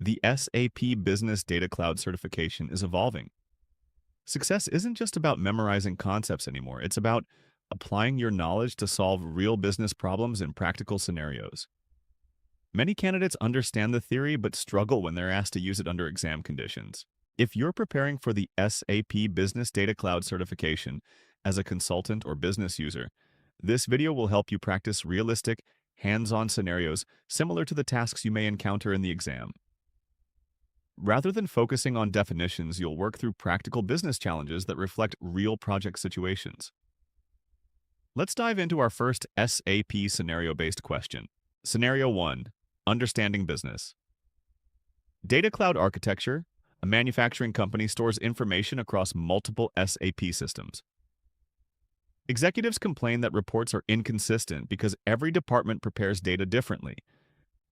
The SAP Business Data Cloud certification is evolving. Success isn't just about memorizing concepts anymore, it's about applying your knowledge to solve real business problems in practical scenarios. Many candidates understand the theory but struggle when they're asked to use it under exam conditions. If you're preparing for the SAP Business Data Cloud certification as a consultant or business user, this video will help you practice realistic, hands-on scenarios similar to the tasks you may encounter in the exam. Rather than focusing on definitions, you'll work through practical business challenges that reflect real project situations. Let's dive into our first SAP scenario-based question. Scenario 1. Understanding business. Data cloud architecture. A manufacturing company stores information across multiple SAP systems. Executives complain that reports are inconsistent because every department prepares data differently.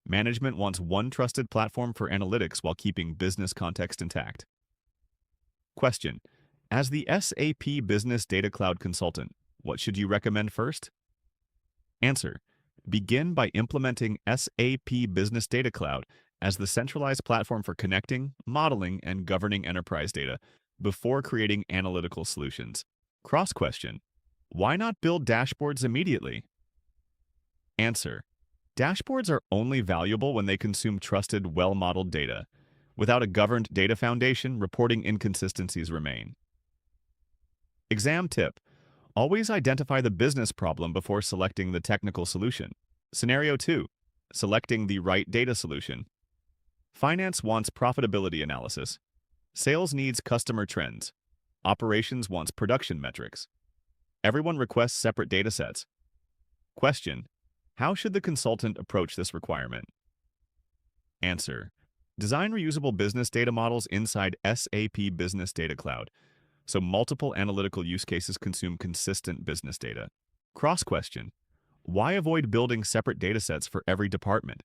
Management wants one trusted platform for analytics while keeping business context intact. Question. As the SAP Business Data Cloud consultant, what should you recommend first? Answer. Begin by implementing SAP Business Data Cloud as the centralized platform for connecting, modeling, and governing enterprise data before creating analytical solutions. Cross-question. Why not build dashboards immediately? Answer. Dashboards are only valuable when they consume trusted, well-modeled data. Without a governed data foundation, reporting inconsistencies remain. Exam tip. Always identify the business problem before selecting the technical solution. Scenario 2. Selecting the right data solution. Finance wants profitability analysis. Sales needs customer trends. Operations wants production metrics. Everyone requests separate datasets. Question. How should the consultant approach this requirement? Answer. Design reusable business data models inside SAP Business Data Cloud, so multiple analytical use cases consume consistent business data. Cross-question. Why avoid building separate datasets for every department?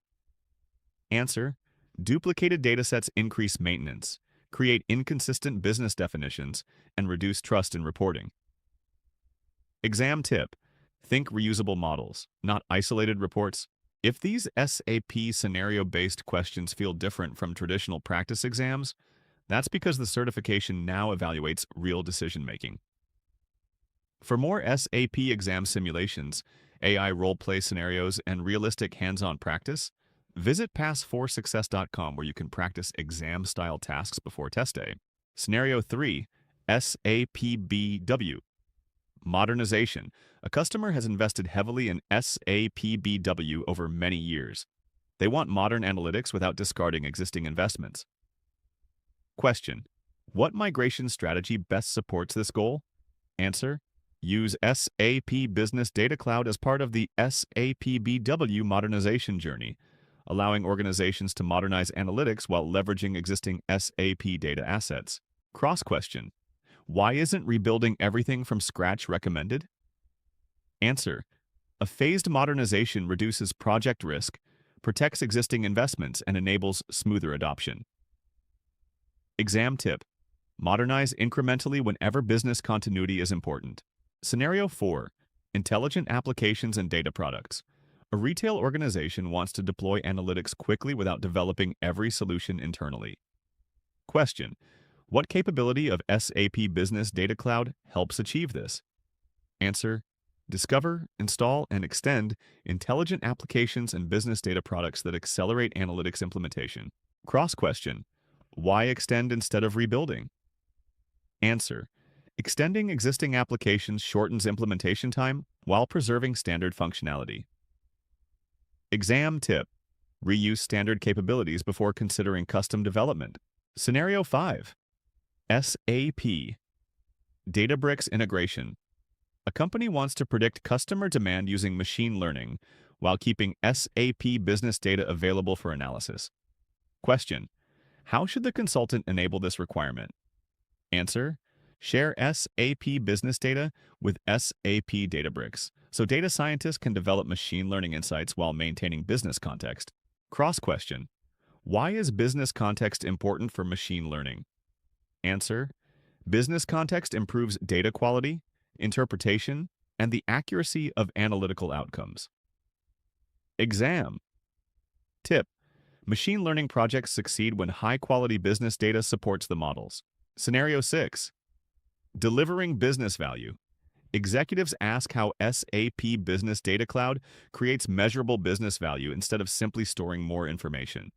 Answer. Duplicated datasets increase maintenance, create inconsistent business definitions, and reduce trust in reporting. Exam tip. Think reusable models, not isolated reports. If these SAP scenario-based questions feel different from traditional practice exams, that's because the certification now evaluates real decision-making. For more SAP exam simulations, AI role-play scenarios, and realistic hands-on practice, visit pass4success.com where you can practice exam-style tasks before test day. Scenario 3. SAP BW. Modernization. A customer has invested heavily in SAP BW over many years. They want modern analytics without discarding existing investments. Question. What migration strategy best supports this goal? Answer. Use SAP Business Data Cloud as part of the SAP BW modernization journey, allowing organizations to modernize analytics while leveraging existing SAP data assets. Cross-question. Why isn't rebuilding everything from scratch recommended? Answer. A phased modernization reduces project risk, protects existing investments, and enables smoother adoption. Exam tip. Modernize incrementally whenever business continuity is important. Scenario 4. Intelligent applications and data products. A retail organization wants to deploy analytics quickly without developing every solution internally. Question. What capability of SAP Business Data Cloud helps achieve this? Answer. Discover, install, and extend intelligent applications and business data products that accelerate analytics implementation. Cross-question. Why extend instead of rebuilding? Answer. Extending existing applications shortens implementation time while preserving standard functionality. Exam tip. Reuse standard capabilities before considering custom development. Scenario 5. SAP Databricks integration. A company wants to predict customer demand using machine learning while keeping SAP business data available for analysis. Question. How should the consultant enable this requirement? Answer. Share SAP business data with SAP Databricks, so data scientists can develop machine learning insights while maintaining business context. Cross-question. Why is business context important for machine learning? Answer. Business context improves data quality, interpretation, and the accuracy of analytical outcomes. Exam. Tip. Machine learning projects succeed when high-quality business data supports the models. Scenario 6. Delivering business value. Executives ask how SAP Business Data Cloud creates measurable business value instead of simply storing more information.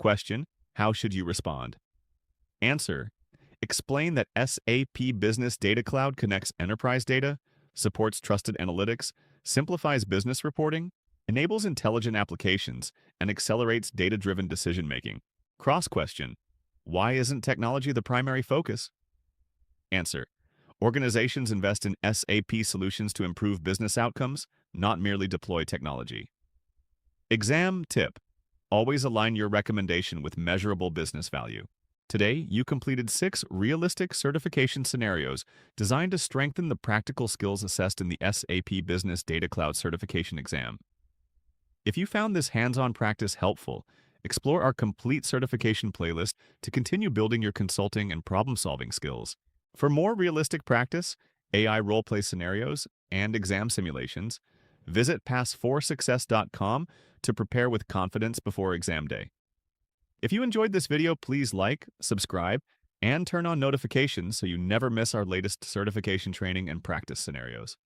Question: how should you respond? Answer: explain that SAP Business Data Cloud connects enterprise data, supports trusted analytics, simplifies business reporting, enables intelligent applications, and accelerates data-driven decision-making. Cross-question: why isn't technology the primary focus? Answer: organizations invest in SAP solutions to improve business outcomes, not merely deploy technology. Exam tip: always align your recommendation with measurable business value. Today, you completed 6 realistic certification scenarios designed to strengthen the practical skills assessed in the SAP Business Data Cloud certification exam. If you found this hands-on practice helpful, explore our complete certification playlist to continue building your consulting and problem-solving skills. For more realistic practice, AI role-play scenarios, and exam simulations, visit pass4success.com to prepare with confidence before exam day. If you enjoyed this video, please like, subscribe, and turn on notifications so you never miss our latest certification training and practice scenarios.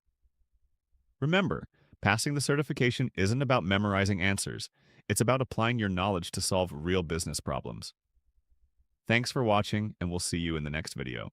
Remember, passing the certification isn't about memorizing answers. It's about applying your knowledge to solve real business problems. Thanks for watching, and we'll see you in the next video.